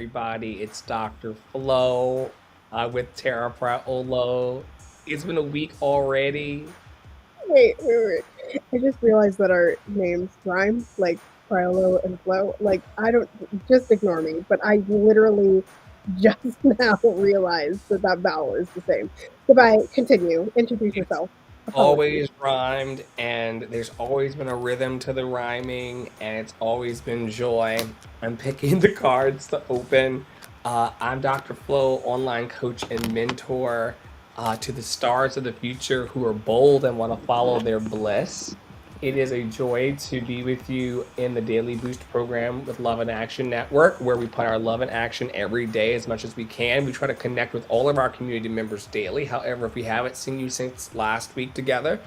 everybody. It's Dr. Flo with Tara Praolo. It's been a week already. Wait. I just realized that our names rhyme, like Priolo and Flo. Like, I don't, just ignore me, but I literally just now realized that that vowel is the same. Goodbye, continue, introduce It's yourself. Apologies. always rhymed, and there's always been a rhythm to the rhyming, and it's always been joy. I'm picking the cards to open. I'm Dr. Flo, online coach and mentor to the stars of the future who are bold and want to follow their bliss. It is a joy to be with you in the Daily Boost program with Love and Action Network, where we put our love in action every day as much as we can. We try to connect with all of our community members daily. However, if we haven't seen you since last week together,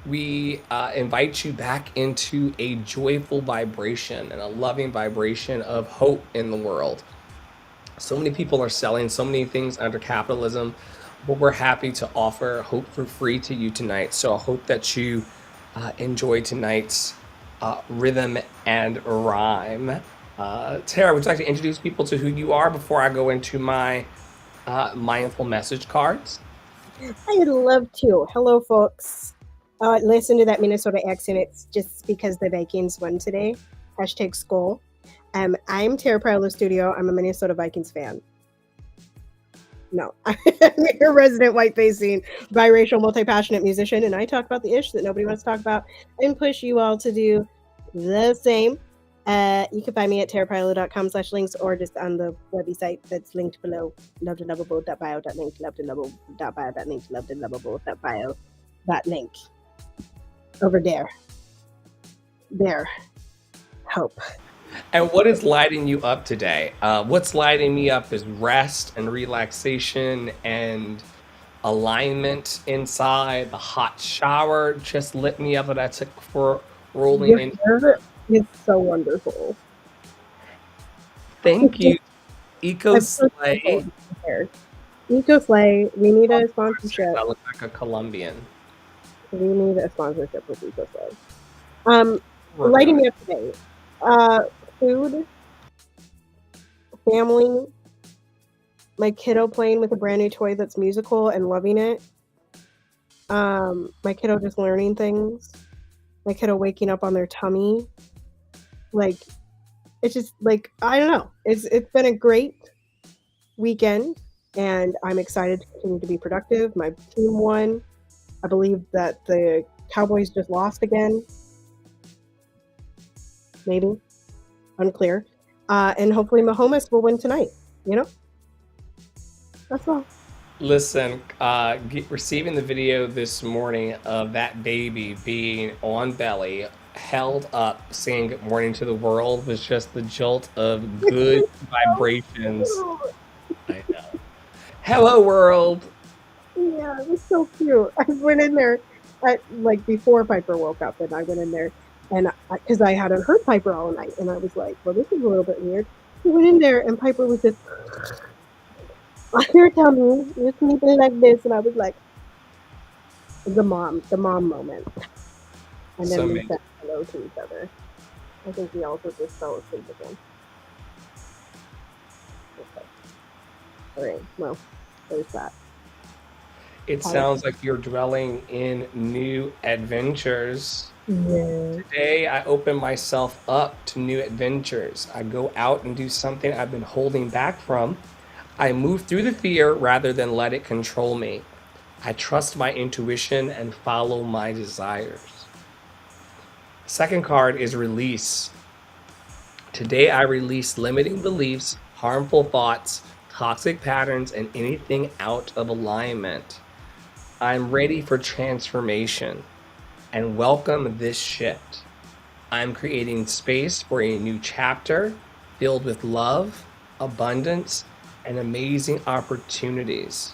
we invite you back into a joyful vibration and a loving vibration of hope in the world. So many people are selling so many things under capitalism, but we're happy to offer hope for free to you tonight. So I hope that you enjoy tonight's rhythm and rhyme. Tara, would you like to introduce people to who you are before I go into my mindful message cards? I'd love to. Hello, folks. Listen to that Minnesota accent. It's just because the Vikings won today. Hashtag skull. I'm Tara Prowler Studio. I'm a Minnesota Vikings fan. No, I'm your resident white-facing, biracial, multi-passionate musician, and I talk about the ish that nobody wants to talk about and push you all to do the same. You can find me at taraprilo.com/links or just on the website that's linked below, lovable.bio.link, lovable.bio.link, lovable.bio.link. Over there. There. Hope. And what is lighting you up today? What's lighting me up is rest and relaxation and alignment inside. The hot shower just lit me up that I took for rolling Your in. hair is so wonderful. Thank you, I'm Eco so thankful Slay. for your hair. Eco Slay, we need a Of course, sponsorship. I look like a Colombian. We need a sponsorship with Eco Slay. Working Lighting on me it. up today. Food, family, my kiddo playing with a brand new toy that's musical and loving it. My kiddo just learning things. My kiddo waking up on their tummy. Like, it's just like, I don't know. It's been a great weekend, and I'm excited to continue to be productive. My team won. I believe that the Cowboys just lost again. Maybe. Unclear. And hopefully Mahomes will win tonight. You know? That's all. Listen, receiving the video this morning of that baby being on belly, held up, saying good morning to the world was just the jolt of good vibrations. I know. Hello, world. Yeah, it was so cute. I went in there like before Piper woke up, and I went in there and because I hadn't heard Piper all night, and I was like, "Well, this is a little bit weird." I went in there, and Piper was just on her tummy, you're sleeping like this, and I was like, the mom moment. And So then we many. said hello to each other. I think we also just fell asleep again. Okay. All right. Well, there's that. It Hi. sounds like you're dwelling in new adventures. Yeah. Today, I open myself up to new adventures. I go out and do something I've been holding back from. I move through the fear rather than let it control me. I trust my intuition and follow my desires. Second card is release. Today, I release limiting beliefs, harmful thoughts, toxic patterns, and anything out of alignment. I'm ready for transformation and welcome this shift. I'm creating space for a new chapter filled with love, abundance, and amazing opportunities.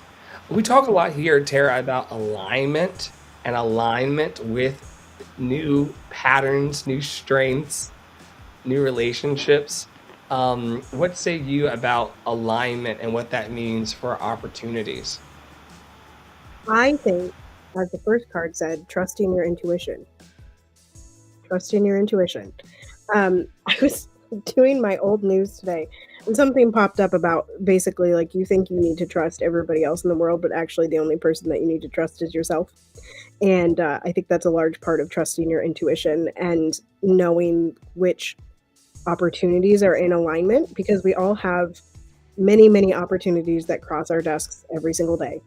We talk a lot here, Tara, about alignment and alignment with new patterns, new strengths, new relationships. What say you about alignment and what that means for opportunities? I think, as the first card said, trusting your intuition. Trusting your intuition. I was doing my old news today, And something popped up about basically like you think you need to trust everybody else in the world, but actually the only person that you need to trust is yourself. And I think that's a large part of trusting your intuition and knowing which opportunities are in alignment, because we all have many, many opportunities that cross our desks every single day.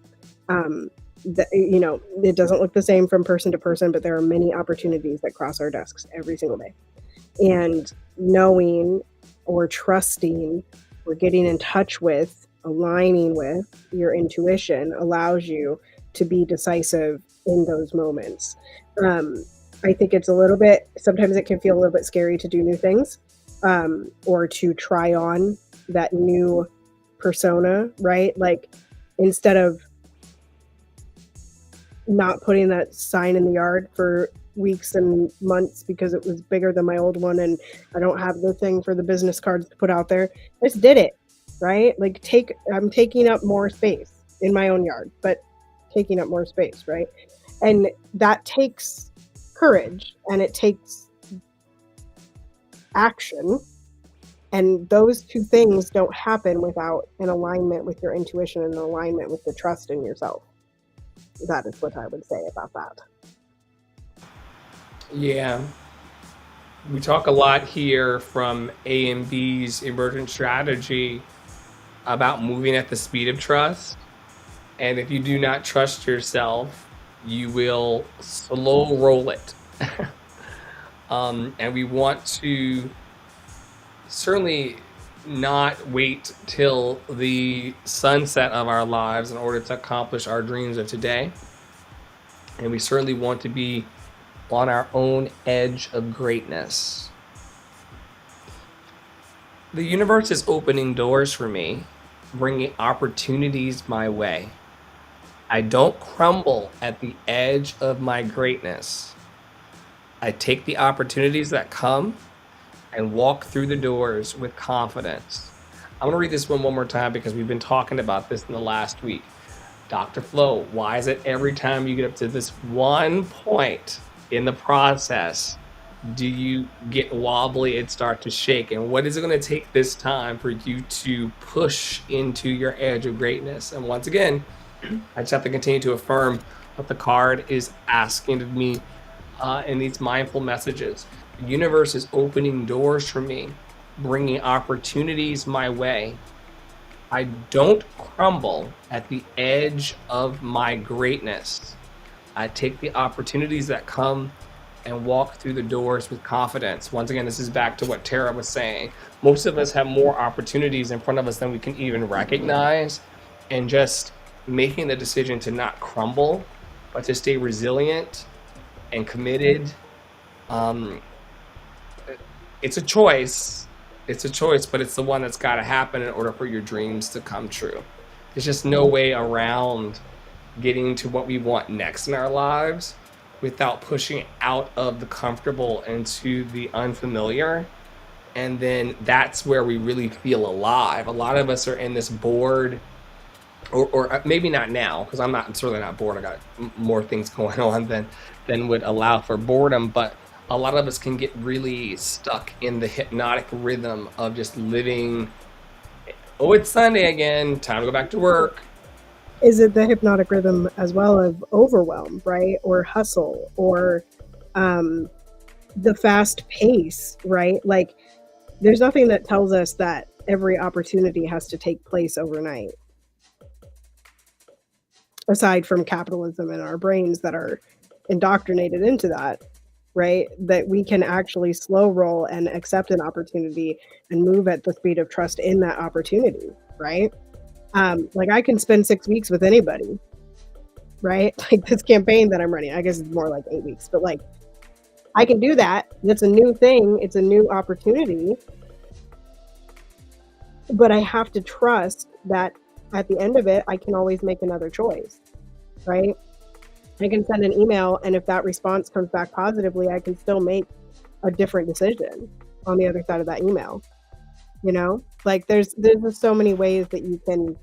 Um, it doesn't look the same from person to person, but there are many opportunities that cross our desks every single day. And knowing or trusting or getting in touch with, aligning with your intuition allows you to be decisive in those moments. Um, I think it's a little bit, sometimes it can feel a little bit scary to do new things, or to try on that new persona, right? Like instead of not putting that sign in the yard for weeks and months because it was bigger than my old one and I don't have the thing for the business cards to put out there. I just did it, right? Like I'm taking up more space in my own yard, but taking up more space, right? And that takes courage and it takes action. And those two things don't happen without an alignment with your intuition and an alignment with the trust in yourself. That is what I would say about that. Yeah. We talk a lot here from A and B's emergent strategy about moving at the speed of trust. And if you do not trust yourself, you will slow roll it. And we want to certainly not wait till the sunset of our lives in order to accomplish our dreams of today. And we certainly want to be on our own edge of greatness. The universe is opening doors for me, bringing opportunities my way. I don't crumble at the edge of my greatness. I take the opportunities that come and walk through the doors with confidence. I'm going to read this one more time because we've been talking about this in the last week. Dr. Flo, why is it every time you get up to this one point in the process do you get wobbly and start to shake? And what is it going to take this time for you to push into your edge of greatness? And once again, I just have to continue to affirm what the card is asking of me in these mindful messages. The universe is opening doors for me, bringing opportunities my way. I don't crumble at the edge of my greatness. I take the opportunities that come and walk through the doors with confidence. Once again, this is back to what Tara was saying. Most of us have more opportunities in front of us than we can even recognize, and just making the decision to not crumble, but to stay resilient and committed. It's a choice. It's a choice, but it's the one that's got to happen in order for your dreams to come true. There's just no way around getting to what we want next in our lives without pushing out of the comfortable into the unfamiliar. And then that's where we really feel alive. A lot of us are in this bored, or maybe not now, because I'm certainly not bored. I got more things going on than would allow for boredom. But a lot of us can get really stuck in the hypnotic rhythm of just living. Oh, it's Sunday again. Time to go back to work. Is it the hypnotic rhythm as well of overwhelm, right? Or hustle, or the fast pace, right? Like there's nothing that tells us that every opportunity has to take place overnight. Aside from capitalism and our brains that are indoctrinated into that, right? That we can actually slow roll and accept an opportunity and move at the speed of trust in that opportunity, right? Like I can spend 6 weeks with anybody, right? Like this campaign that I'm running, I guess it's more like 8 weeks, but like I can do that. It's a new thing. It's a new opportunity. But I have to trust that at the end of it, I can always make another choice, right? I can send an email, and if that response comes back positively, I can still make a different decision on the other side of that email. You know, like there's just so many ways that you can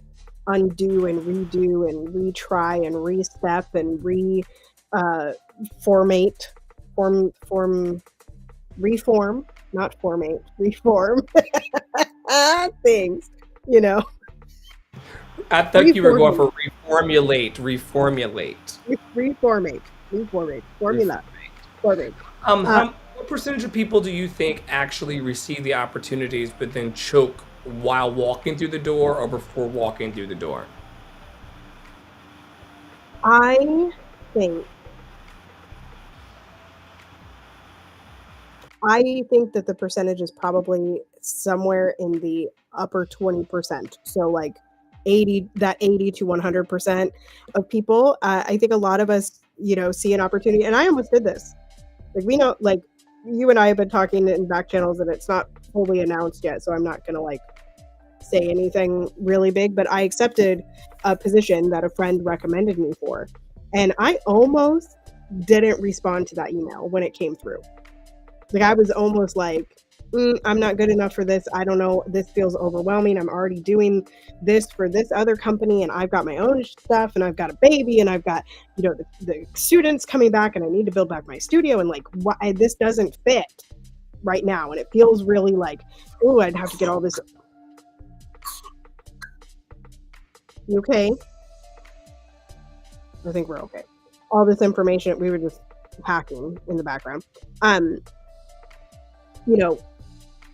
undo and redo and retry and re-step and reform, not formate, reform things, you know, I thought you were going reformate, for reformulate, reformulate, reformate, formula, reformulate. formate. Uh, What percentage of people do you think actually receive the opportunities but then choke while walking through the door or before walking through the door? I think I think that the percentage is probably somewhere in the upper 20%. So like 80 to 100% of people. I think a lot of us, see an opportunity, and I almost did this. Like we know, like you and I have been talking in back channels, and it's not fully announced yet, so I'm not gonna like say anything really big. But I accepted a position that a friend recommended me for, and I almost didn't respond to that email when it came through. Like I was almost like, I'm not good enough for this. I don't know. This feels overwhelming. I'm already doing this for this other company, and I've got my own stuff, and I've got a baby, and I've got, the students coming back, and I need to build back my studio, and like, this doesn't fit right now, and it feels really like, oh, I'd have to get all this. You okay? I think we're okay. All this information, we were just hacking in the background. You know,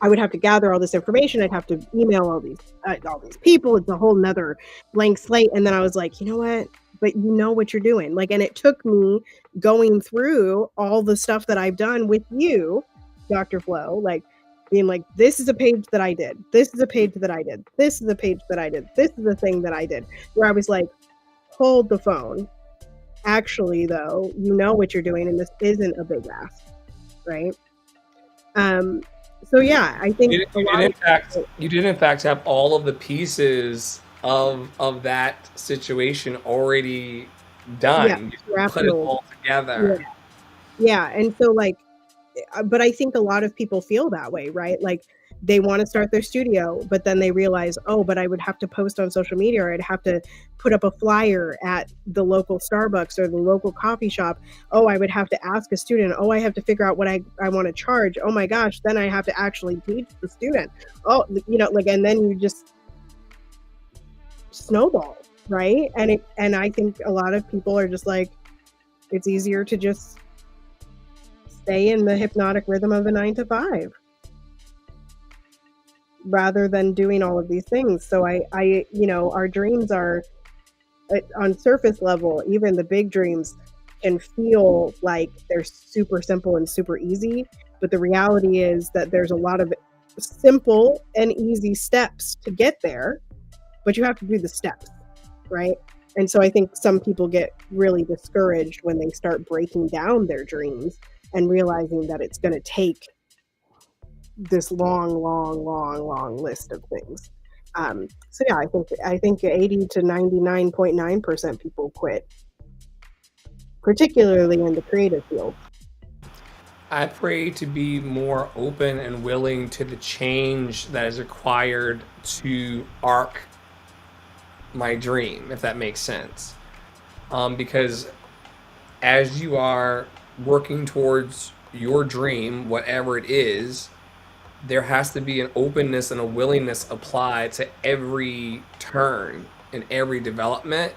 I would have to gather all this information. I'd have to email all these people. It's a whole nother blank slate. And then I was like, you know what? But you know what you're doing. Like, and it took me going through all the stuff that I've done with you, Dr. Flo, like being like, this is a page that I did. This is a page that I did. This is a page that I did. This is a thing that I did. Where I was like, hold the phone. Actually, though, you know what you're doing, and this isn't a big ask, right? So yeah, I think You did in fact have all of the pieces of that situation already yeah, done. You put it all yeah, together. yeah, and so like, but I think a lot of people feel that way, right? Like they want to start their studio, but then they realize, oh, but I would have to post on social media, or I'd have to put up a flyer at the local Starbucks or the local coffee shop. Oh, I would have to ask a student. Oh, I have to figure out what I want to charge. Oh my gosh, then I have to actually teach the student. Oh, like, and then you just snowball, right? And I think a lot of people are just like, it's easier to just stay in the hypnotic rhythm of a 9 to 5 rather than doing all of these things. So our dreams are on surface level, even the big dreams can feel like they're super simple and super easy. But the reality is that there's a lot of simple and easy steps to get there, but you have to do the steps, right? And so I think some people get really discouraged when they start breaking down their dreams and realizing that it's going to take this long list of things. So yeah, I think 80 to 99.9% people quit, particularly in the creative field. I pray to be more open and willing to the change that is required to arc my dream, if that makes sense. Because as you are working towards your dream, whatever it is, there has to be an openness and a willingness applied to every turn and every development.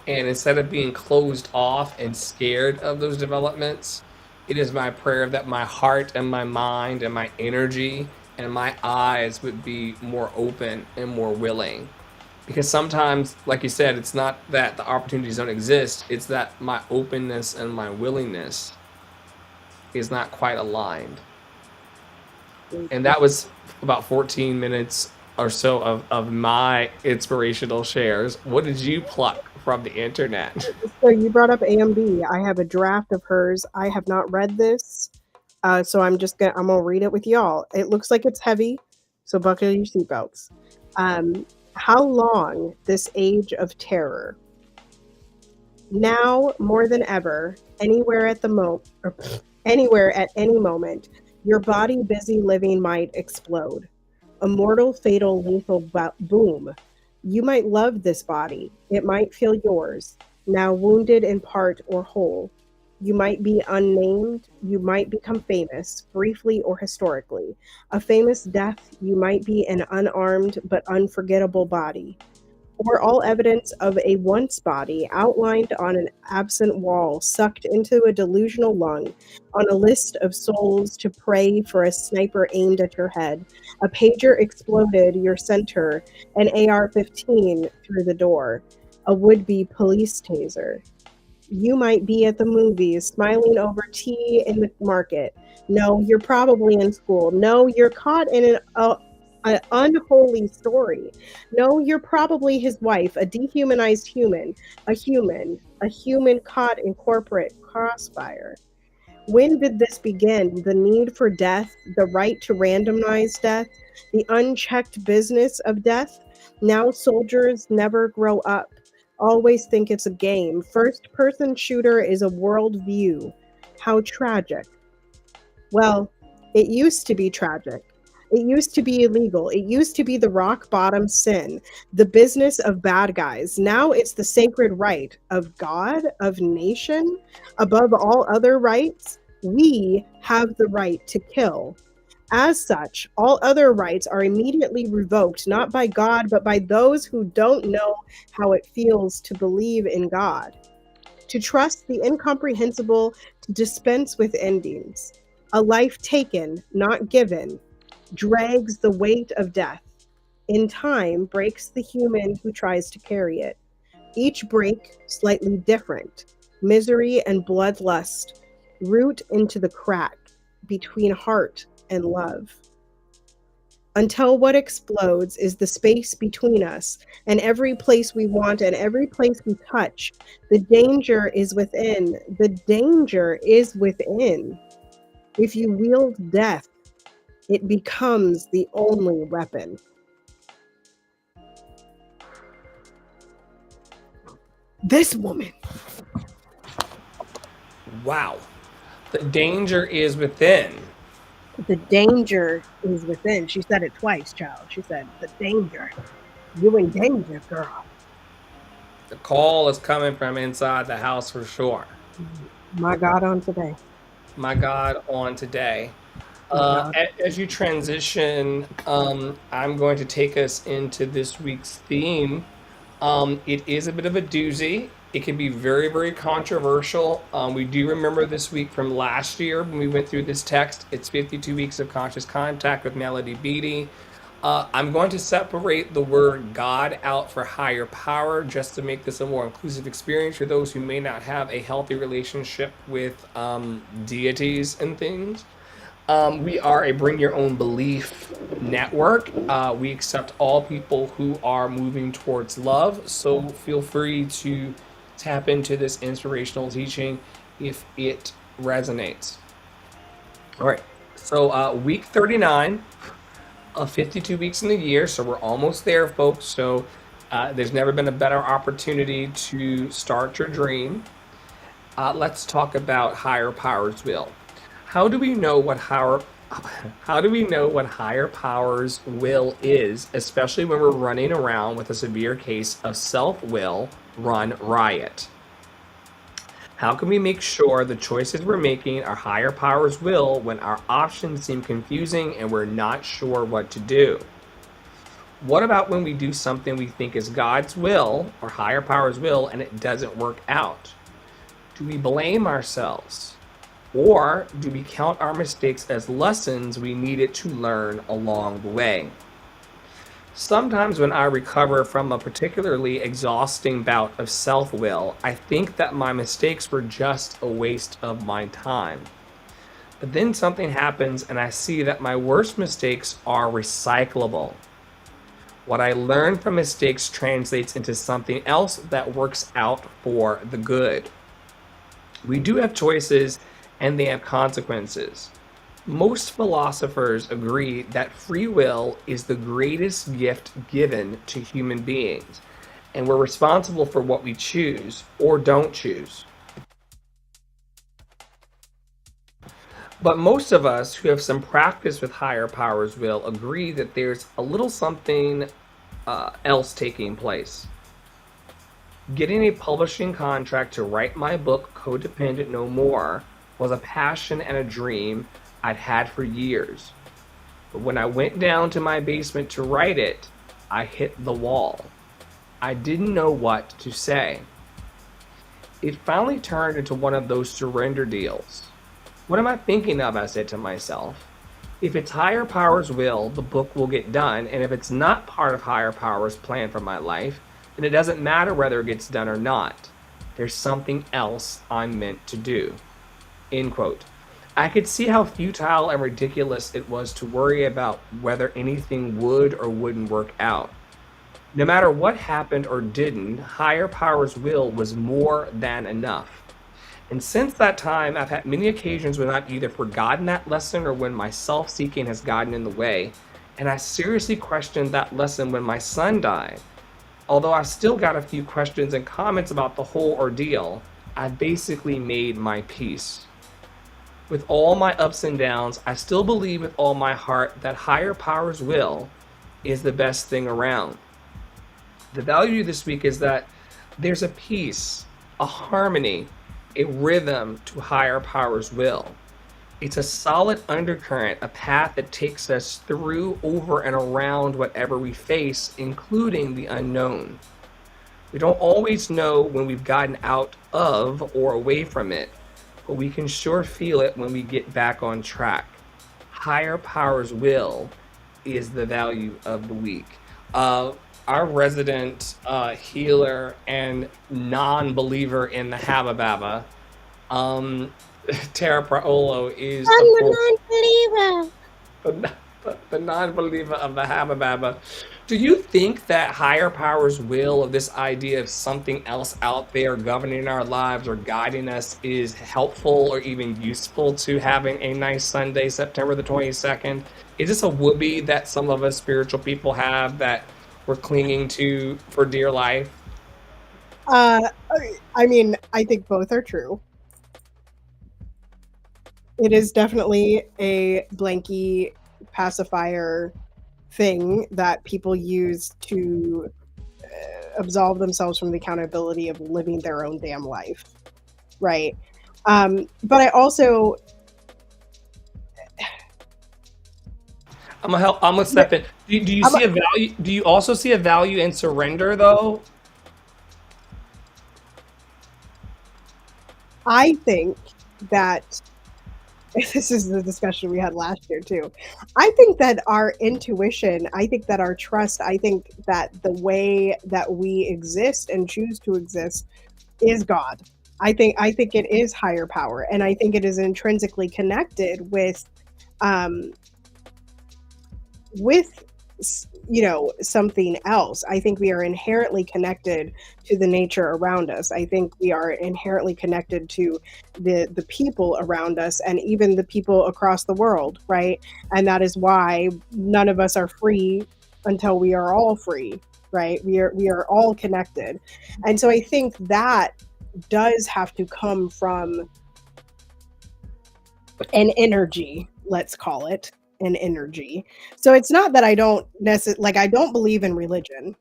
And instead of being closed off and scared of those developments, it is my prayer that my heart and my mind and my energy and my eyes would be more open and more willing. Because sometimes, like you said, it's not that the opportunities don't exist, it's that my openness and my willingness is not quite aligned. And that was about 14 minutes or so of my inspirational shares. What did you pluck from the internet? So you brought up AMB. I have a draft of hers. I have not read this, so I'm gonna read it with y'all. It looks like it's heavy, so buckle your seatbelts. How long this age of terror? Now more than ever, anywhere at anywhere at any moment, your body busy living might explode. A mortal, fatal, lethal boom. You might love this body. It might feel yours, now wounded in part or whole. You might be unnamed. You might become famous, briefly or historically. A famous death, you might be an unarmed but unforgettable body, or all evidence of a once body outlined on an absent wall, sucked into a delusional lung, on a list of souls to pray for a sniper aimed at your head. A pager exploded your center, an AR 15 through the door, a would be police taser. You might be at the movies, smiling over tea in the market. No, you're probably in school. No, you're caught in an unholy story. No, you're probably his wife, a dehumanized human, a human caught in corporate crossfire. When did this begin? The need for death, the right to randomize death, the unchecked business of death? Now soldiers never grow up, always think it's a game. First person shooter is a worldview. How tragic. Well, it used to be tragic. It used to be illegal. It used to be the rock bottom sin, the business of bad guys. Now it's the sacred right of God, of nation, above all other rights. We have the right to kill. As such, all other rights are immediately revoked, not by God, but by those who don't know how it feels to believe in God, to trust the incomprehensible, to dispense with endings. A life taken, not given, drags the weight of death. In time, breaks the human who tries to carry it. Each break slightly different. Misery and bloodlust root into the crack between heart and love. Until what explodes is the space between us and every place we want and every place we touch. The danger is within. The danger is within. If you wield death, it becomes the only weapon. This woman. Wow. The danger is within. The danger is within. She said it twice, child. She said, the danger. You in danger, girl. The call is coming from inside the house for sure. My God on today. My God, on today. My God. As you transition, I'm going to take us into this week's theme. It is a bit of a doozy. It can be very, very controversial. We do remember this week from last year when we went through this text. It's 52 weeks of conscious contact with Melody Beattie. I'm going to separate the word God out for higher power just to make this a more inclusive experience for those who may not have a healthy relationship with deities and things. We are a bring your own belief network. We accept all people who are moving towards love. So feel free to tap into this inspirational teaching if it resonates. All right. So week 39 of 52 weeks in the year. So we're almost there, folks. So there's never been a better opportunity to start your dream. Let's talk about higher powers will. How do we know what higher powers will is, especially when we're running around with a severe case of self-will run riot? How can we make sure the choices we're making are higher powers will when our options seem confusing and we're not sure what to do? What about when we do something we think is God's will or higher powers will and it doesn't work out? Do we blame ourselves? Or do we count our mistakes as lessons we needed to learn along the way? Sometimes when I recover from a particularly exhausting bout of self-will, I think that my mistakes were just a waste of my time. But then something happens and I see that my worst mistakes are recyclable. What I learn from mistakes translates into something else that works out for the good. We do have choices and they have consequences. Most philosophers agree that free will is the greatest gift given to human beings, and we're responsible for what we choose or don't choose. But most of us who have some practice with higher powers will agree that there's a little something else taking place. Getting a publishing contract to write my book, Codependent No More, was a passion and a dream I'd had for years. But when I went down to my basement to write it, I hit the wall. I didn't know what to say. It finally turned into one of those surrender deals. What am I thinking of? I said to myself. If it's higher power's will, the book will get done, and if it's not part of higher power's plan for my life, then it doesn't matter whether it gets done or not. There's something else I'm meant to do. End quote. I could see how futile and ridiculous it was to worry about whether anything would or wouldn't work out. No matter what happened or didn't, higher power's will was more than enough. And since that time, I've had many occasions when I've either forgotten that lesson or when my self seeking has gotten in the way. And I seriously questioned that lesson when my son died. Although I still got a few questions and comments about the whole ordeal, I basically made my peace. With all my ups and downs, I still believe with all my heart that higher power's will is the best thing around. The value this week is that there's a peace, a harmony, a rhythm to higher power's will. It's a solid undercurrent, a path that takes us through, over, and around whatever we face, including the unknown. We don't always know when we've gotten out of or away from it, but we can sure feel it when we get back on track. Higher power's will is the value of the week. Our resident healer and non-believer in the Habababa, um, Tara Praolo, is I'm of course the non-believer. the non-believer of the Habababa. Do you think that higher powers will, of this idea of something else out there governing our lives or guiding us, is helpful or even useful to having a nice Sunday, September the 22nd? Is this a whoopee that some of us spiritual people have that we're clinging to for dear life? Uh, I mean, I think both are true. It is definitely a blanky pacifier thing that people use to absolve themselves from the accountability of living their own damn life, right? But I also, I'm gonna step in. Do you I'm, see a value? Do you also see a value in surrender, though? I think that this is the discussion we had last year too. I think that our intuition, I think that our trust, I think that the way that we exist and choose to exist is God. I think it is higher power, and I think it is intrinsically connected um, with something else. I think we are inherently connected to the nature around us. I think we are inherently connected to the people around us and even the people across the world, right? And that is why none of us are free until we are all free, right? We are all connected. And so I think that does have to come from an energy, let's call it an energy. So it's not that I don't necessarily, like, I don't believe in religion.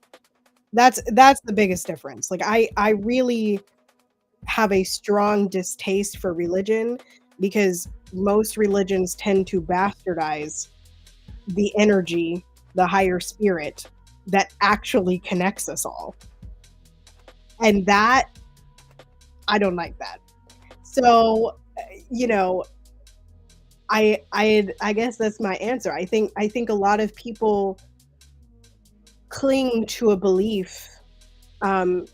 That's the biggest difference. Like, I really have a strong distaste for religion because most religions tend to bastardize the energy, the higher spirit that actually connects us all. And that, I don't like that. So, you know, I guess that's my answer. I think a lot of people cling to a belief, um,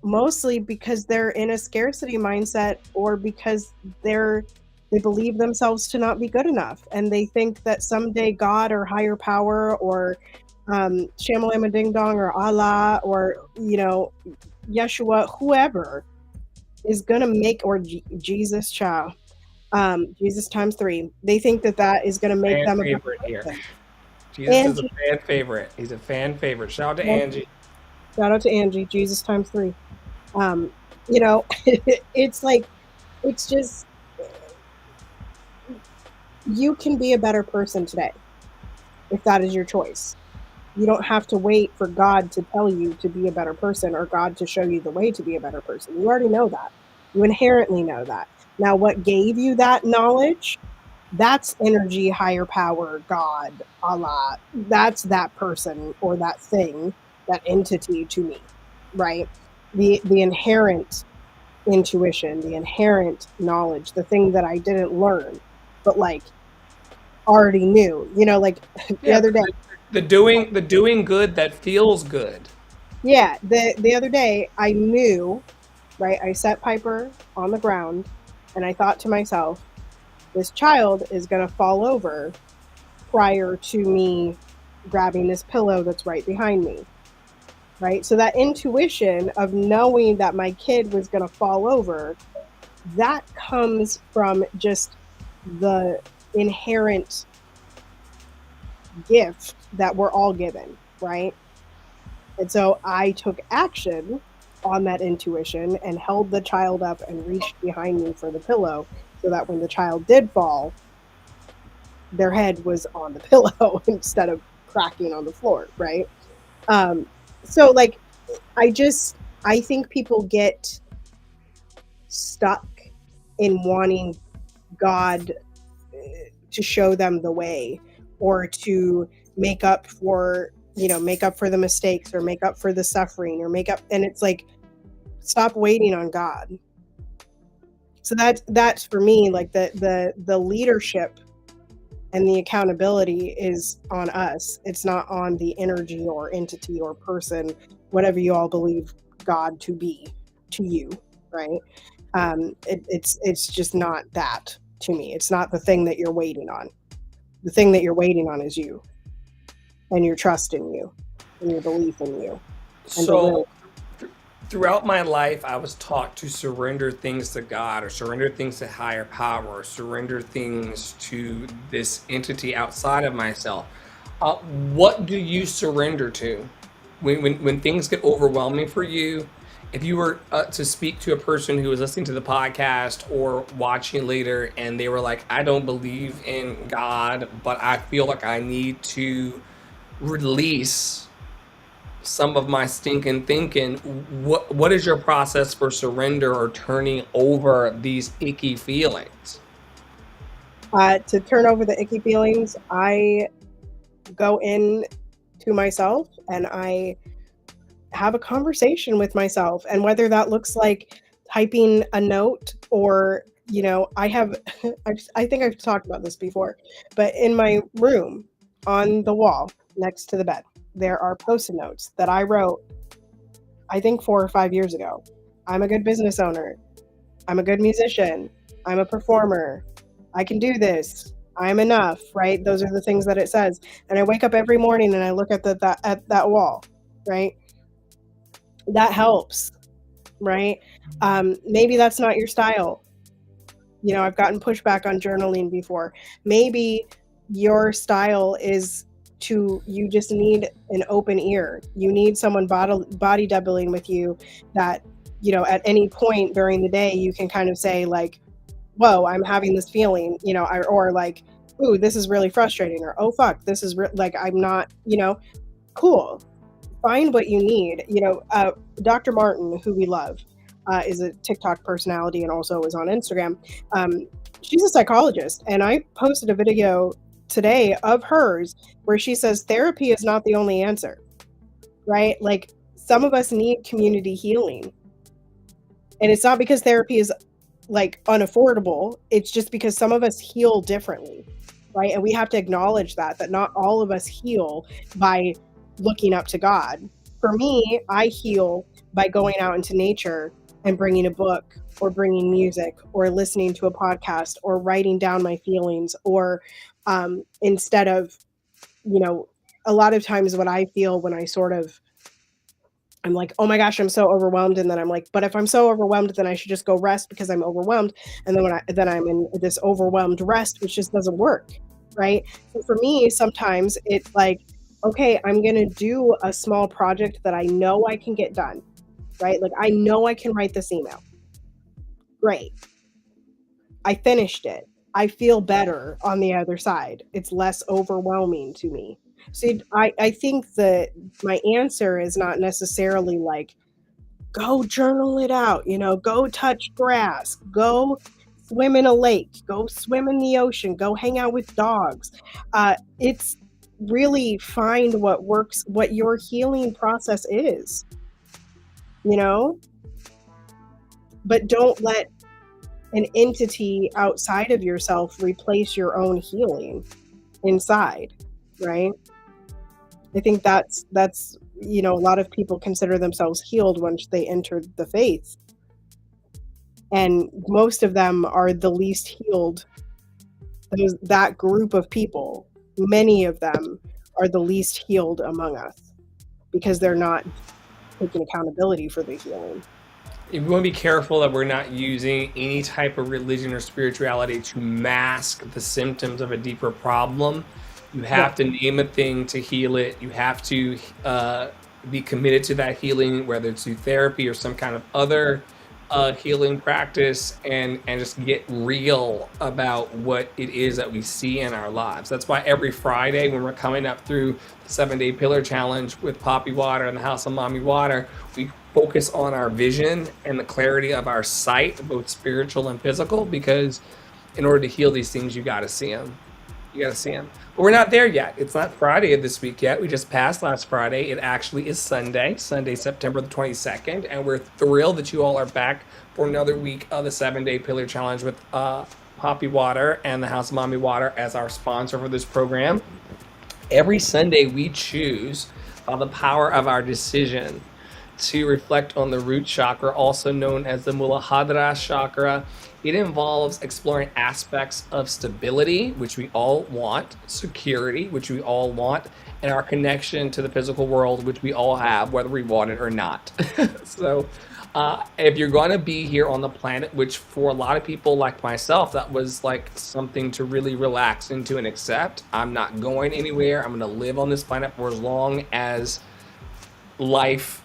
mostly because they're in a scarcity mindset, or because they believe themselves to not be good enough, and they think that someday God or higher power or Shamalama Ding Dong or Allah or Yeshua, whoever is gonna make, or Jesus, child, Jesus times three. They think that that is gonna make Fan them a better favorite here. person. Jesus is a Angie, fan favorite. He's a fan favorite. Shout out to well, Angie. shout out to Angie. Jesus times three. Um, it's like, it's just, you can be a better person today if that is your choice. You don't have to wait for God to tell you to be a better person or God to show you the way to be a better person. You already know that. You inherently know that. Now, what gave you that knowledge? That's energy, higher power, God, Allah. That's that person or that thing, that entity to me, right? The inherent intuition, the inherent knowledge, the thing that I didn't learn, but like already knew. Like the Yeah, other day, the doing good that feels good. yeah, the other day I knew, right? I set Piper on the ground and I thought to myself, this child is going to fall over prior to me grabbing this pillow that's right behind me, right? So that intuition of knowing that my kid was going to fall over, that comes from just the inherent gift that we're all given, right? And so I took action on that intuition and held the child up and reached behind me for the pillow so that when the child did fall, their head was on the pillow instead of cracking on the floor, right? Um, so like I just I think people get stuck in wanting God to show them the way or to make up for make up for the mistakes or make up for the suffering or make up, and it's like, stop waiting on God. So that's for me, like the leadership and the accountability is on us. It's not on the energy or entity or person, whatever you all believe God to be to you, right? It's just not that to me. It's not the thing that you're waiting on. The thing that you're waiting on is you and your trust in you and your belief in you and to live. So throughout my life, I was taught to surrender things to God or surrender things to higher power or surrender things to this entity outside of myself. What do you surrender to when things get overwhelming for you? If you were to speak to a person who was listening to the podcast or watching later and they were like, I don't believe in God, but I feel like I need to release some of my stinking thinking. What is your process for surrender or turning over these icky feelings? To turn over the icky feelings, I go in to myself and I have a conversation with myself. And whether that looks like typing a note or, I have, I think I've talked about this before, but in my room on the wall next to the bed, there are post-it notes that I wrote, I think 4 or 5 years ago. I'm a good business owner. I'm a good musician. I'm a performer. I can do this. I'm enough, right? Those are the things that it says. And I wake up every morning and I look at that wall, right? That helps, right? Maybe that's not your style. I've gotten pushback on journaling before. Maybe your style is you just need an open ear. You need someone body doubling with you that, at any point during the day, you can kind of say like, whoa, I'm having this feeling, or like, ooh, this is really frustrating, or oh, fuck, this is like, I'm not, cool. Find what you need. Dr. Martin, who we love, is a TikTok personality and also is on Instagram. She's a psychologist, and I posted a video today of hers where she says therapy is not the only answer, right? Like, some of us need community healing. And it's not because therapy is like unaffordable. It's just because some of us heal differently, right? And we have to acknowledge that not all of us heal by looking up to God. For me, I heal by going out into nature and bringing a book or bringing music or listening to a podcast or writing down my feelings, or instead of, a lot of times what I feel when I'm like, oh my gosh, I'm so overwhelmed. And then I'm like, but if I'm so overwhelmed, then I should just go rest because I'm overwhelmed. And then I'm in this overwhelmed rest, which just doesn't work. Right. So for me, sometimes it's like, okay, I'm going to do a small project that I know I can get done. Right. Like, I know I can write this email. Great. I finished it. I feel better on the other side. It's less overwhelming to me. See, I think that my answer is not necessarily like, go journal it out, go touch grass, go swim in a lake, go swim in the ocean, go hang out with dogs. It's really find what works, what your healing process is, you know, but don't let an entity outside of yourself replace your own healing inside, right? I think that's a lot of people consider themselves healed once they entered the faith, and most of them are the least healed. That group of people, many of them are the least healed among us because they're not taking accountability for the healing. We want to be careful that we're not using any type of religion or spirituality to mask the symptoms of a deeper problem. You Yeah. have to name a thing to heal it. You have to be committed to that healing, whether it's through therapy or some kind of other healing practice, and just get real about what it is that we see in our lives. That's why every Friday when we're coming up through the 7-day pillar challenge with Poppy Water and the House of Mommy Water, we focus on our vision and the clarity of our sight, both spiritual and physical, because in order to heal these things, you got to see them. You got to see them. But we're not there yet. It's not Friday of this week yet. We just passed last Friday. It actually is Sunday, September the 22nd. And we're thrilled that you all are back for another week of the 7-day pillar challenge with Poppy Water and the House of Mommy Water as our sponsor for this program. Every Sunday, we choose by the power of our decision to reflect on the root chakra, also known as the Muladhara chakra. It involves exploring aspects of stability, which we all want, security, which we all want, and our connection to the physical world, which we all have, whether we want it or not. So, if you're going to be here on the planet, which for a lot of people like myself, that was like something to really relax into and accept. I'm not going anywhere. I'm going to live on this planet for as long as life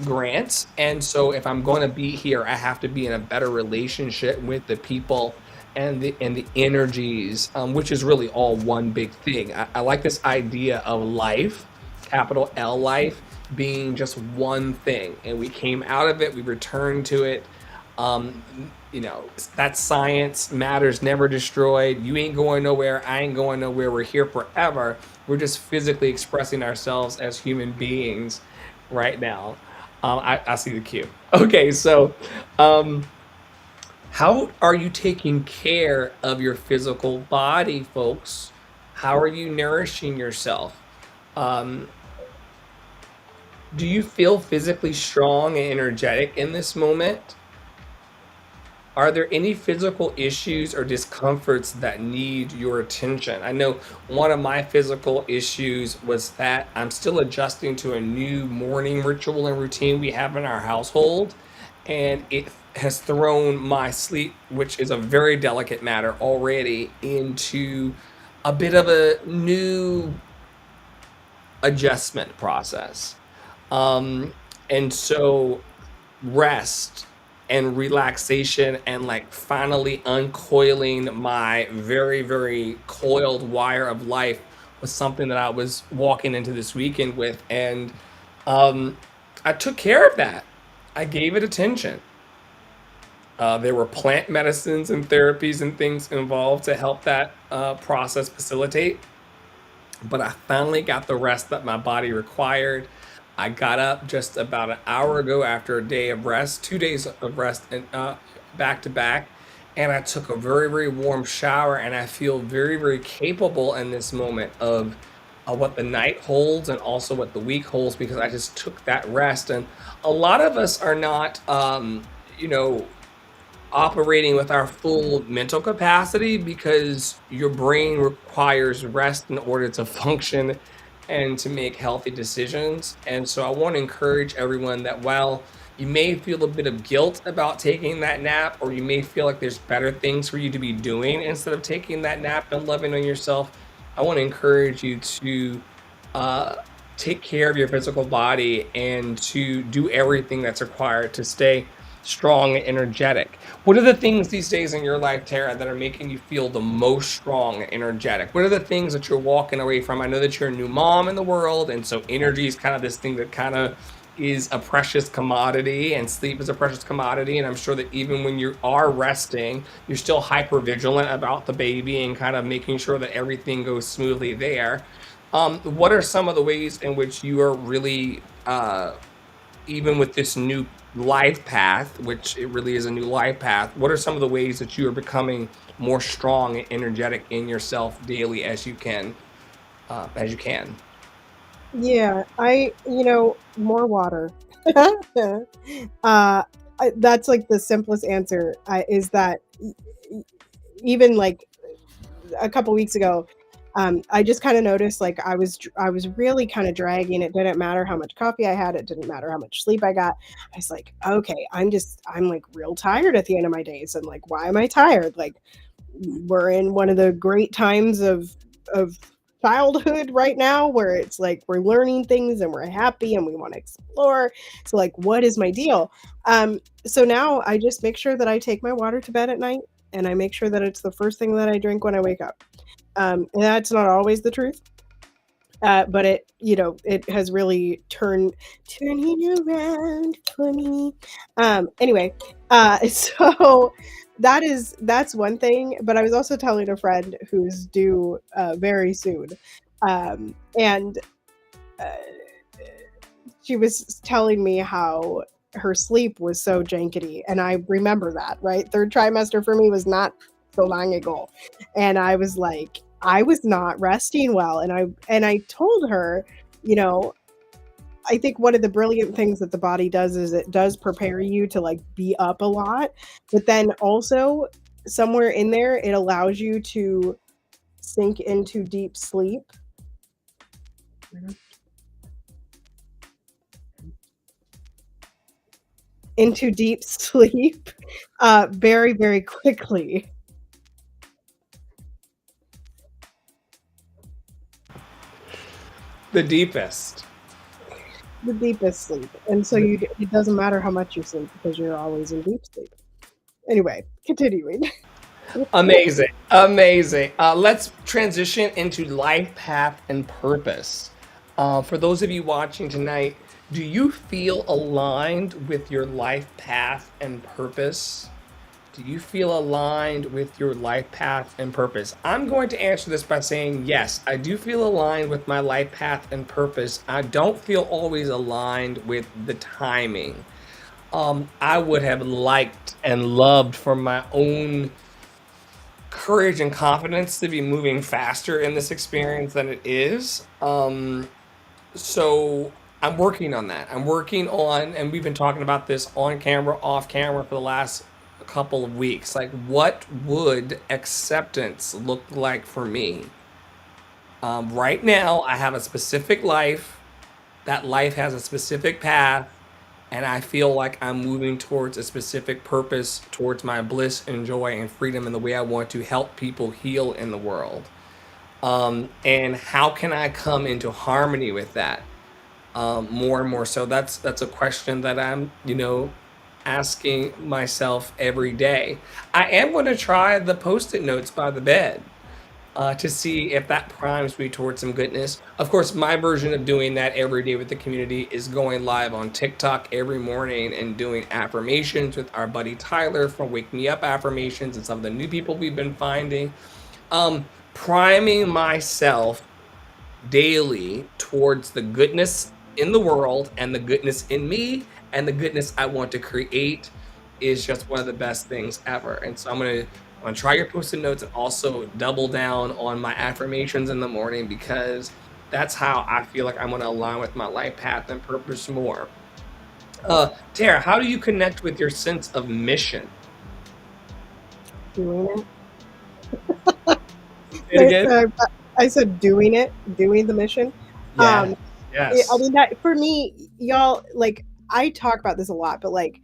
grants. And so if I'm going to be here, I have to be in a better relationship with the people and the energies, which is really all one big thing. I like this idea of life, capital L life, being just one thing, and we came out of it, we returned to it. um that's science. Matter's never destroyed. You ain't going nowhere, I ain't going nowhere. We're here forever. We're just physically expressing ourselves as human beings right now. I see the cue. Okay, so how are you taking care of your physical body, folks? How are you nourishing yourself? um do you feel physically strong and energetic in this moment? Are there any physical issues or discomforts that need your attention? I know one of my physical issues was that I'm still adjusting to a new morning ritual and routine we have in our household, and it has thrown my sleep, which is a very delicate matter already, into a bit of a new adjustment process. Um, and so rest and relaxation and like finally uncoiling my very, very coiled wire of life was something that I was walking into this weekend with. And um, I took care of that. I gave it attention. There were plant medicines and therapies and things involved to help that process facilitate, but I finally got the rest that my body required. I got up just about an hour ago after a day of rest, 2 days of rest, and back to back, and I took a very, very warm shower, and I feel very, very capable in this moment of what the night holds and also what the week holds, because I just took that rest. And a lot of us are not, you know, operating with our full mental capacity because your brain requires rest in order to function and to make healthy decisions. And so I want to encourage everyone that while you may feel a bit of guilt about taking that nap, or you may feel like there's better things for you to be doing instead of taking that nap and loving on yourself, I want to encourage you to uh, take care of your physical body and to do everything that's required to stay strong and energetic. What are the things these days in your life, Tara, that are making you feel the most strong and energetic? What are the things that you're walking away from? I know that you're a new mom in the world, and so energy is kind of this thing that kind of is a precious commodity, and sleep is a precious commodity. And I'm sure that even when you are resting, you're still hyper vigilant about the baby and kind of making sure that everything goes smoothly there. What are some of the ways in which you are really even with this new life path, which it really is a new life path, what are some of the ways that you are becoming more strong and energetic in yourself daily as you can, as you can? Yeah, more water. That's like the simplest answer. Is that even like a couple weeks ago, I just kind of noticed like I was really kind of dragging. It didn't matter how much coffee I had. It didn't matter how much sleep I got. I was like, okay, I'm like real tired at the end of my days, and like, why am I tired? Like, we're in one of the great times of childhood right now where it's like we're learning things and we're happy and we want to explore. So like, what is my deal? So now I just make sure that I take my water to bed at night, and I make sure that it's the first thing that I drink when I wake up. And that's not always the truth, but it has really turning around for me. Anyway, so that's one thing. But I was also telling a friend who's due very soon, and uh, she was telling me how her sleep was so jankety, and I remember that, right? Third trimester for me was not so long ago, and I was like, I was not resting well, and I told her, you know, I think one of the brilliant things that the body does is it does prepare you to like be up a lot, but then also somewhere in there it allows you to sink into deep sleep. Into deep sleep very, very quickly. The deepest. The deepest sleep. And so it doesn't matter how much you sleep because you're always in deep sleep. Anyway, continuing. Amazing. Amazing. Let's transition into life path and purpose. For those of you watching tonight, do you feel aligned with your life path and purpose? Do you feel aligned with your life path and purpose? I'm going to answer this by saying yes, I do feel aligned with my life path and purpose. I don't feel always aligned with the timing. I would have liked and loved for my own courage and confidence to be moving faster in this experience than it is. So I'm working on that. I'm working on, and we've been talking about this on camera, off camera for the last couple of weeks. Like, what would acceptance look like for me? Right now, I have a specific life. That life has a specific path, and I feel like I'm moving towards a specific purpose, towards my bliss and joy and freedom in the way I want to help people heal in the world. And how can I come into harmony with that? More and more. So that's a question that I'm, asking myself every day. I am going to try the post-it notes by the bed to see if that primes me towards some goodness. Of course, my version of doing that every day with the community is going live on TikTok every morning and doing affirmations with our buddy Tyler from Wake Me Up Affirmations and some of the new people we've been finding. Priming myself daily towards the goodness in the world and the goodness in me and the goodness I want to create is just one of the best things ever. And so I'm gonna try your post-it notes and also double down on my affirmations in the morning because that's how I feel like I'm gonna align with my life path and purpose more. Tara, how do you connect with your sense of mission? Doing it. Say it again. I said doing it, doing the mission. Yes. I Yes. mean, that for me, y'all, like, I talk about this a lot, but like,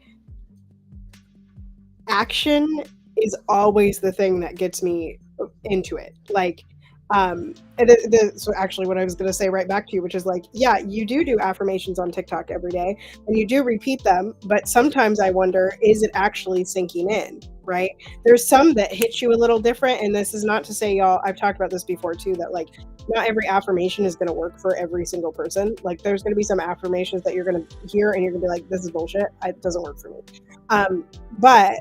action is always the thing that gets me into it. Like, So actually what I was going to say right back to you, which is like, yeah, you do affirmations on TikTok every day and you do repeat them, but sometimes I wonder, is it actually sinking in, right? There's some that hit you a little different, and this is not to say, y'all, I've talked about this before too, that like not every affirmation is going to work for every single person. Like there's going to be some affirmations that you're going to hear and you're going to be like, this is bullshit, it doesn't work for me. But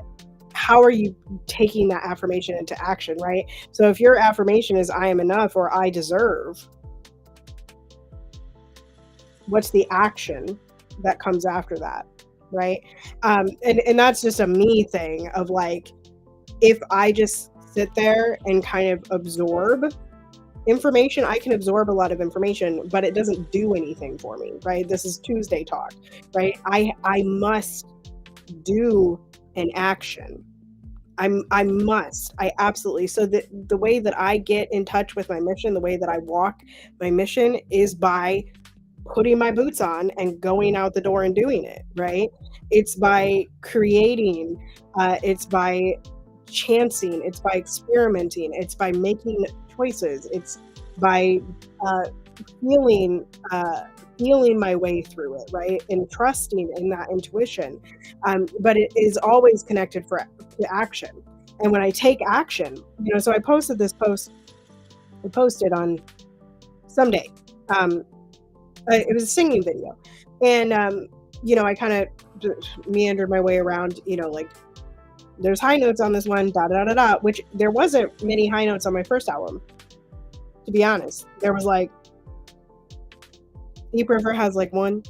how are you taking that affirmation into action, right? So if your affirmation is I am enough or I deserve, what's the action that comes after that, right? And that's just a me thing of like, if I just sit there and kind of absorb information, I can absorb a lot of information, but it doesn't do anything for me, right? This is Tuesday talk, right? I must do an action. I absolutely. So the way that I get in touch with my mission, the way that I walk my mission is by putting my boots on and going out the door and doing it, right? It's by creating, it's by chancing, it's by experimenting, it's by making choices, it's by feeling feeling my way through it, right? And trusting in that intuition. But it is always connected to action. And when I take action, so I posted this post, I posted on Sunday. It was a singing video. And, I kind of meandered my way around, like there's high notes on this one, da da da da, which there wasn't many high notes on my first album, to be honest. There was like, Deep River has like one.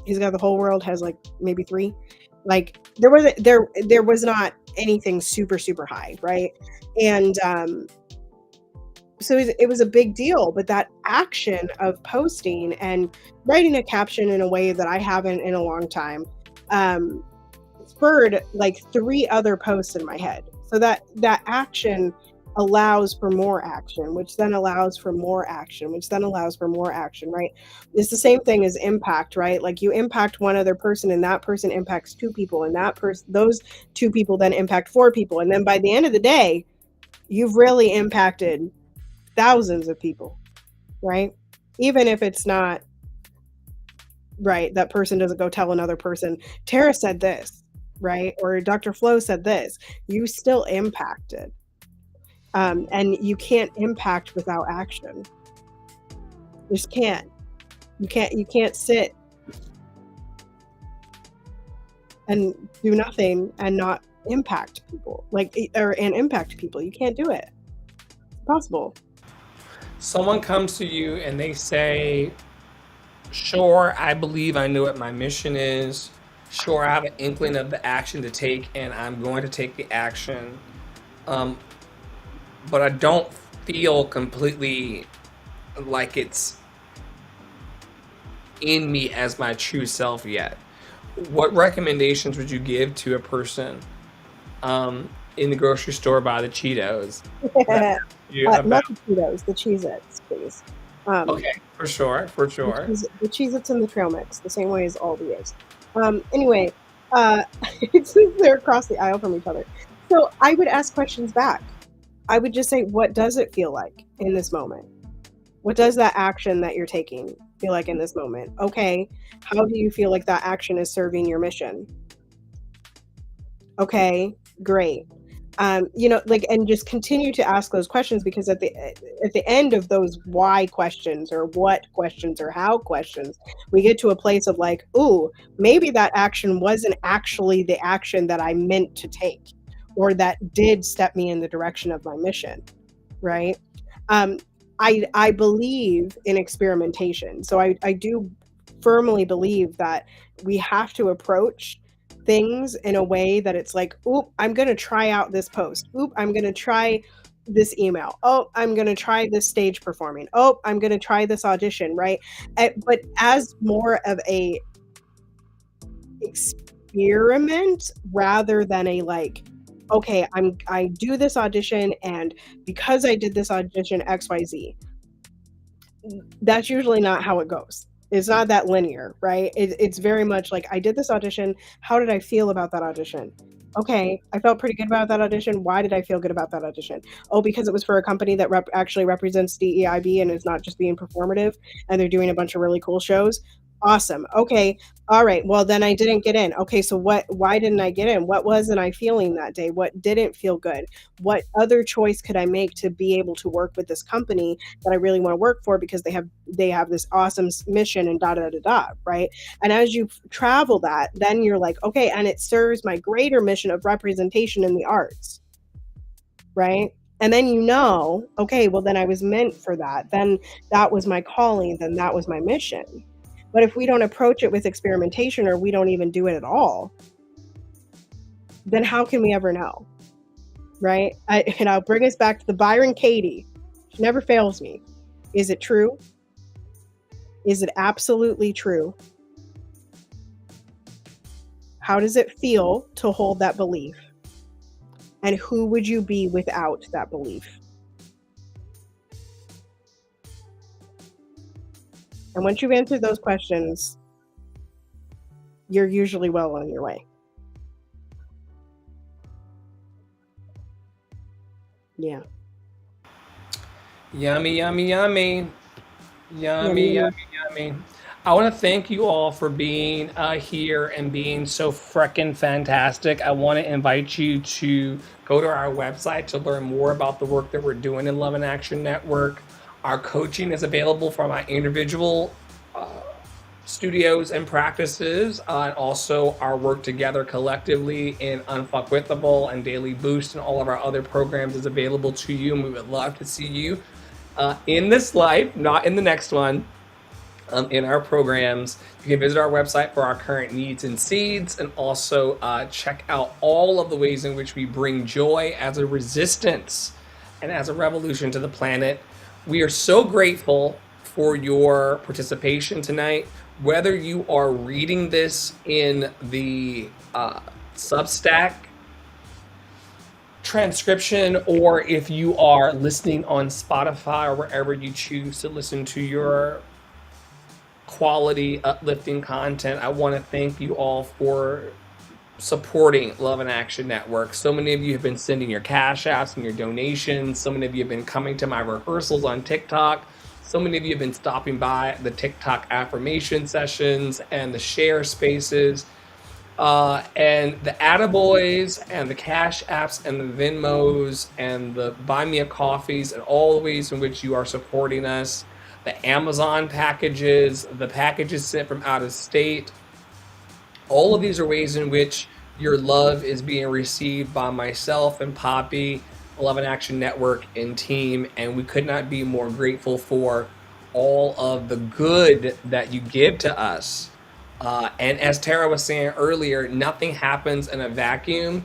He's Got the Whole World has like maybe 3. Like there was not anything super, super high, right? And so it was a big deal, but that action of posting and writing a caption in a way that I haven't in a long time spurred like 3 other posts in my head. So that action allows for more action, which then allows for more action, which then allows for more action, right? It's the same thing as impact, right? Like you impact one other person and that person impacts 2 people, and those 2 people then impact 4 people. And then by the end of the day, you've really impacted thousands of people, right? Even if it's not right, that person doesn't go tell another person, Tara said this, right? Or Dr. Flo said this, you still impacted. And you can't impact without action. You just can't. You can't sit and do nothing and not impact people, and impact people. You can't do it. It's impossible. Someone comes to you and they say, sure, I believe I know what my mission is. Sure, I have an inkling of the action to take, and I'm going to take the action. But I don't feel completely like it's in me as my true self yet. What recommendations would you give to a person in the grocery store by the Cheetos? Not the Cheetos, the Cheez-Its, please. Okay, for sure. The Cheez-Its and the trail mix, the same way as all the is. Anyway, they're across the aisle from each other. So I would ask questions back. I would just say, what does it feel like in this moment? What does that action that you're taking feel like in this moment? Okay, how do you feel like that action is serving your mission? Okay, great. And just continue to ask those questions, because at the end of those why questions or what questions or how questions, we get to a place of like, ooh, maybe that action wasn't actually the action that I meant to take, or that did step me in the direction of my mission, right? I believe in experimentation. So I do firmly believe that we have to approach things in a way that it's like, oop, I'm going to try out this post. Oop, I'm going to try this email. Oh, I'm going to try this stage performing. Oh, I'm going to try this audition, right? But as more of a experiment rather than a like, okay, I do this audition, and because I did this audition XYZ, that's usually not how it goes, It's not that linear, right? It's very much like, I did this audition. How did I feel about that audition? Okay, I felt pretty good about that audition. Why did I feel good about that audition? Oh, because it was for a company that actually represents DEIB and is not just being performative, and they're doing a bunch of really cool shows. Awesome. Okay. All right. Well, then I didn't get in. Okay. So why didn't I get in? What wasn't I feeling that day? What didn't feel good? What other choice could I make to be able to work with this company that I really want to work for, because they have this awesome mission and da da da da, right? And as you travel that, then you're like, okay, and it serves my greater mission of representation in the arts, right? And then okay, well, then I was meant for that. Then that was my calling. Then that was my mission. But if we don't approach it with experimentation, or we don't even do it at all, then how can we ever know, right? And I'll bring us back to the Byron Katie. She never fails me. Is it true? Is it absolutely true? How does it feel to hold that belief? And who would you be without that belief? And once you've answered those questions, you're usually well on your way. Yeah. Yummy, yummy, yummy. Yummy, Yummy, yummy, yummy. I want to thank you all for being here and being so freaking fantastic. I want to invite you to go to our website to learn more about the work that we're doing in Love and Action Network. Our coaching is available from our individual studios and practices, and also our work together collectively in Unfuckwithable and Daily Boost, and all of our other programs is available to you. And we would love to see you in this life, not in the next one. In our programs, you can visit our website for our current needs and seeds, and also check out all of the ways in which we bring joy as a resistance and as a revolution to the planet. We are so grateful for your participation tonight. Whether you are reading this in the Substack transcription, or if you are listening on Spotify or wherever you choose to listen to your quality, uplifting content, I want to thank you all for supporting Love and Action Network. So many of you have been sending your cash apps and your donations. So many of you have been coming to my rehearsals on TikTok. So many of you have been stopping by the TikTok affirmation sessions and the share spaces. And the Attaboys and the Cash Apps and the Venmos and the Buy Me a Coffees, and all the ways in which you are supporting us. The Amazon packages, the packages sent from out of state. All of these are ways in which your love is being received by myself and Poppy, Love and Action Network, and team. And we could not be more grateful for all of the good that you give to us. And as Tara was saying earlier, nothing happens in a vacuum.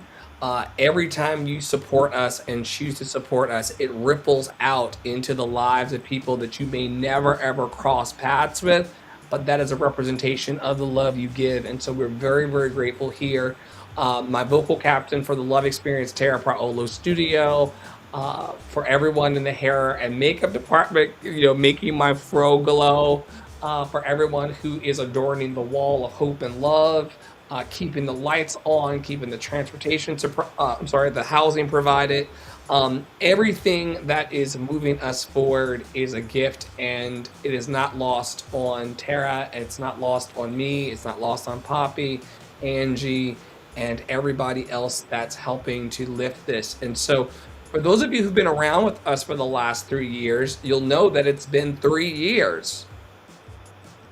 Every time you support us and choose to support us, it ripples out into the lives of people that you may never ever cross paths with, but that is a representation of the love you give. And so we're very, very grateful here. My vocal captain for the Love Experience, Tara Praolo Studio, for everyone in the hair and makeup department, making my fro glow, for everyone who is adorning the wall of hope and love, keeping the lights on, keeping the the housing provided. Everything that is moving us forward is a gift, and it is not lost on Tara. It's not lost on me. It's not lost on Poppy, Angie, and everybody else that's helping to lift this. And so for those of you who've been around with us for the last 3 years, you'll know that it's been 3 years.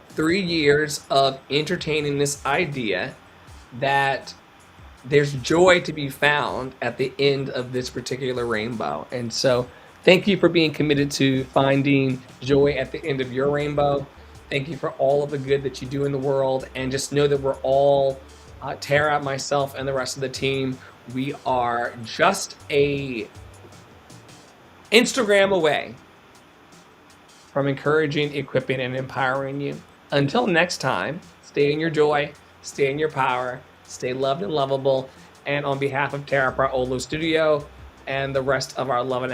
3 years of entertaining this idea that there's joy to be found at the end of this particular rainbow. And so thank you for being committed to finding joy at the end of your rainbow. Thank you for all of the good that you do in the world. And just know that we're all, Tara, myself, and the rest of the team, we are just a Instagram away from encouraging, equipping, and empowering you. Until next time, stay in your joy, stay in your power, stay loved and lovable. And on behalf of Tara Praolo Studio and the rest of our Love and